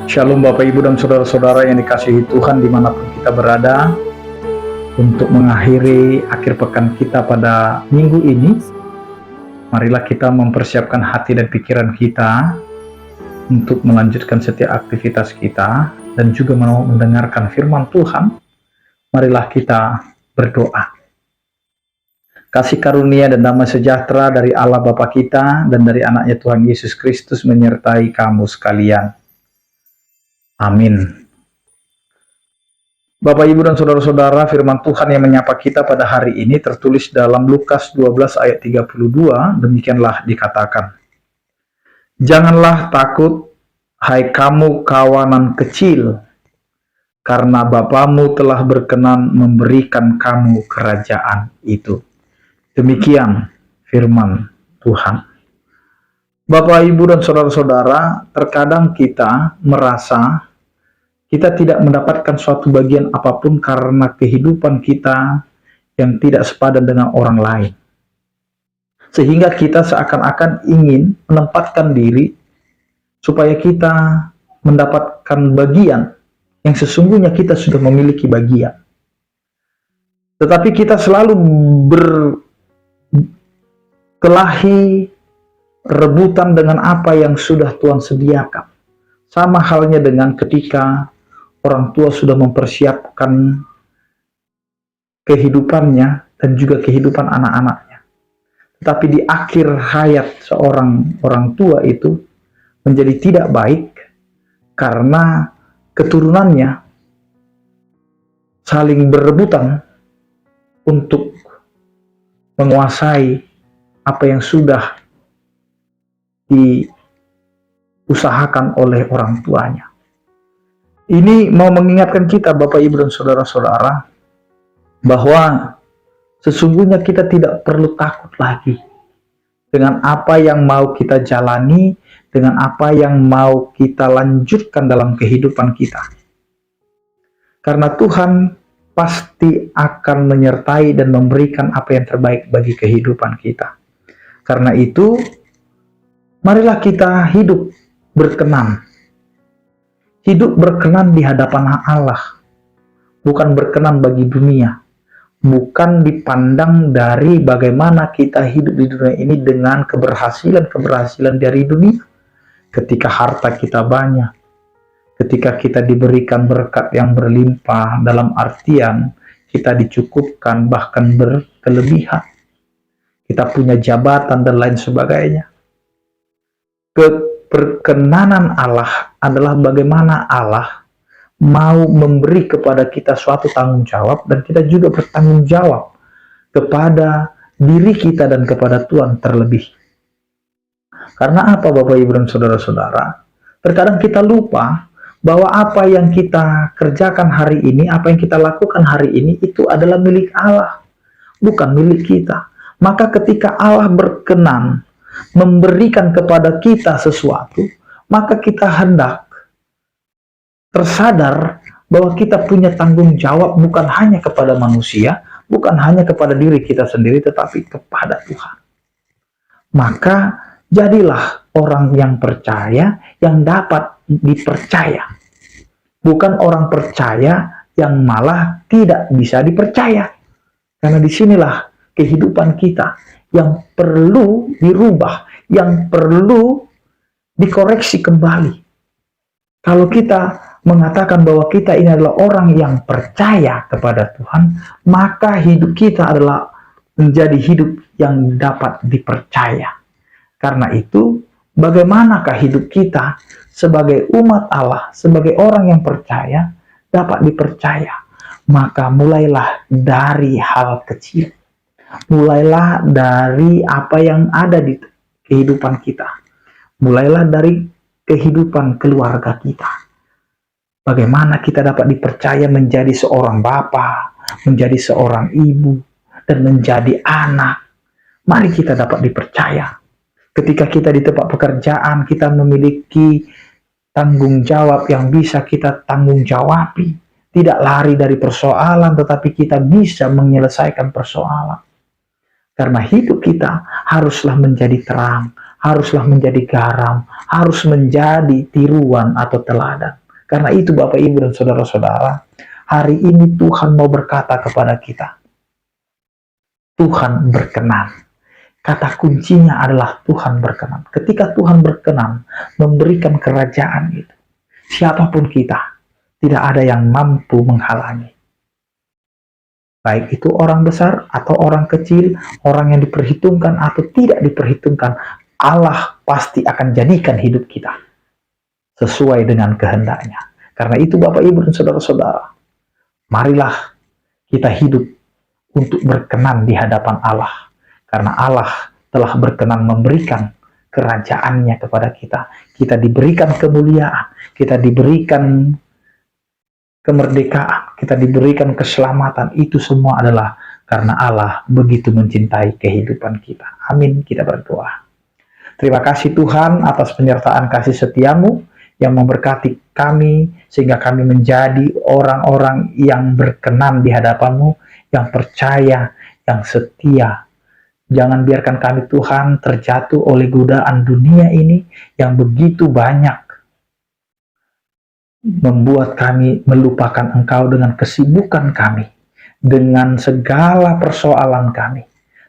Shalom Bapak Ibu dan Saudara-saudara yang dikasihi Tuhan dimanapun kita berada. Untuk mengakhiri akhir pekan kita pada minggu ini, marilah kita mempersiapkan hati dan pikiran kita untuk melanjutkan setiap aktivitas kita dan juga mau mendengarkan firman Tuhan. Marilah kita berdoa. Kasih karunia dan damai sejahtera dari Allah Bapa kita dan dari anaknya Tuhan Yesus Kristus menyertai kamu sekalian. Amin. Bapak, Ibu, dan Saudara-saudara, firman Tuhan yang menyapa kita pada hari ini tertulis dalam Lukas 12 ayat 32, demikianlah dikatakan. Janganlah takut, hai kamu kawanan kecil, karena Bapamu telah berkenan memberikan kamu kerajaan itu. Demikian firman Tuhan. Bapak, Ibu, dan Saudara-saudara, terkadang kita merasa kita tidak mendapatkan suatu bagian apapun karena kehidupan kita yang tidak sepadan dengan orang lain. Sehingga kita seakan-akan ingin menempatkan diri supaya kita mendapatkan bagian yang sesungguhnya kita sudah memiliki bagian. Tetapi kita selalu berkelahi, rebutan dengan apa yang sudah Tuhan sediakan. Sama halnya dengan ketika orang tua sudah mempersiapkan kehidupannya dan juga kehidupan anak-anaknya. Tetapi di akhir hayat seorang orang tua itu menjadi tidak baik karena keturunannya saling berebutan untuk menguasai apa yang sudah diusahakan oleh orang tuanya. Ini mau mengingatkan kita Bapak, Ibu, dan Saudara-saudara bahwa sesungguhnya kita tidak perlu takut lagi dengan apa yang mau kita jalani, dengan apa yang mau kita lanjutkan dalam kehidupan kita. Karena Tuhan pasti akan menyertai dan memberikan apa yang terbaik bagi kehidupan kita. Karena itu, marilah kita hidup berkenan. Hidup berkenan di hadapan Allah, bukan berkenan bagi dunia, bukan dipandang dari bagaimana kita hidup di dunia ini dengan keberhasilan dari dunia. Ketika harta kita banyak, ketika kita diberikan berkat yang berlimpah, dalam artian kita dicukupkan bahkan berkelebihan, kita punya jabatan dan lain sebagainya. Perkenanan Allah adalah bagaimana Allah mau memberi kepada kita suatu tanggung jawab dan kita juga bertanggung jawab kepada diri kita dan kepada Tuhan terlebih. Karena apa Bapak, Ibu, dan Saudara-saudara? Terkadang kita lupa bahwa apa yang kita kerjakan hari ini, apa yang kita lakukan hari ini itu adalah milik Allah, bukan milik kita. Maka ketika Allah berkenan memberikan kepada kita sesuatu, maka kita hendak tersadar bahwa kita punya tanggung jawab bukan hanya kepada manusia, bukan hanya kepada diri kita sendiri, tetapi kepada Tuhan. Maka jadilah orang yang percaya, yang dapat dipercaya. Bukan orang percaya yang malah tidak bisa dipercaya. Karena disinilah kehidupan kita yang perlu dirubah, yang perlu dikoreksi kembali. Kalau kita mengatakan bahwa kita ini adalah orang yang percaya kepada Tuhan, maka hidup kita adalah menjadi hidup yang dapat dipercaya. Karena itu, bagaimanakah hidup kita sebagai umat Allah, sebagai orang yang percaya, dapat dipercaya? Maka mulailah dari hal kecil. Mulailah dari apa yang ada di kehidupan kita. Mulailah dari kehidupan keluarga kita. Bagaimana kita dapat dipercaya menjadi seorang bapa, menjadi seorang ibu, dan menjadi anak. Mari kita dapat dipercaya. Ketika kita di tempat pekerjaan, kita memiliki tanggung jawab yang bisa kita tanggung jawabi. Tidak lari dari persoalan, tetapi kita bisa menyelesaikan persoalan. Karena hidup kita haruslah menjadi terang, haruslah menjadi garam, harus menjadi tiruan atau teladan. Karena itu Bapak Ibu dan Saudara-saudara, hari ini Tuhan mau berkata kepada kita, Tuhan berkenan. Kata kuncinya adalah Tuhan berkenan. Ketika Tuhan berkenan memberikan kerajaan itu, siapapun kita, tidak ada yang mampu menghalangi. Baik itu orang besar atau orang kecil, orang yang diperhitungkan atau tidak diperhitungkan, Allah pasti akan jadikan hidup kita sesuai dengan kehendaknya. Karena itu Bapak Ibu dan Saudara-saudara, marilah kita hidup untuk berkenan di hadapan Allah. Karena Allah telah berkenan memberikan kerajaannya kepada kita. Kita diberikan kemuliaan, kita diberikan kemerdekaan, kita diberikan keselamatan. Itu semua adalah karena Allah begitu mencintai kehidupan kita. Amin, kita berdoa. Terima kasih Tuhan atas penyertaan kasih setiamu yang memberkati kami, sehingga kami menjadi orang-orang yang berkenan di hadapanmu, yang percaya, yang setia. Jangan biarkan kami Tuhan terjatuh oleh godaan dunia ini yang begitu banyak, membuat kami melupakan Engkau dengan kesibukan kami, dengan segala persoalan kami.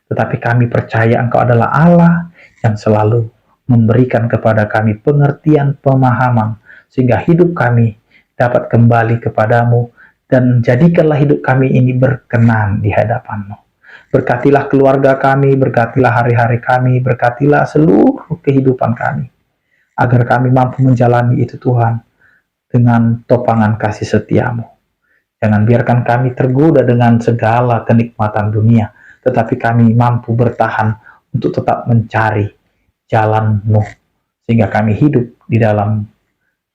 Tetapi kami percaya Engkau adalah Allah yang selalu memberikan kepada kami pengertian, pemahaman, sehingga hidup kami dapat kembali kepadamu, dan jadikanlah hidup kami ini berkenan di hadapan-Mu. Berkatilah keluarga kami, berkatilah hari-hari kami, berkatilah seluruh kehidupan kami, agar kami mampu menjalani itu Tuhan, dengan topangan kasih setiamu. Jangan biarkan kami tergoda dengan segala kenikmatan dunia, tetapi kami mampu bertahan untuk tetap mencari jalan-Mu, sehingga kami hidup di dalam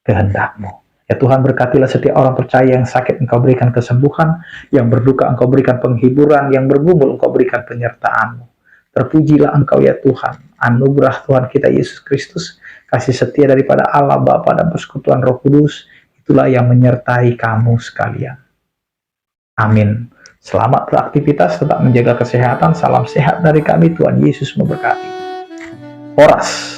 kehendak-Mu. Ya Tuhan, berkatilah setiap orang percaya yang sakit, Engkau berikan kesembuhan, yang berduka Engkau berikan penghiburan, yang bergumul Engkau berikan penyertaan-Mu. Terpujilah Engkau ya Tuhan, anugerah Tuhan kita Yesus Kristus, kasih setia daripada Allah Bapa dan persekutuan Roh Kudus, itulah yang menyertai kamu sekalian. Amin. Selamat beraktivitas, tetap menjaga kesehatan, salam sehat dari kami, Tuhan Yesus memberkati. Horas.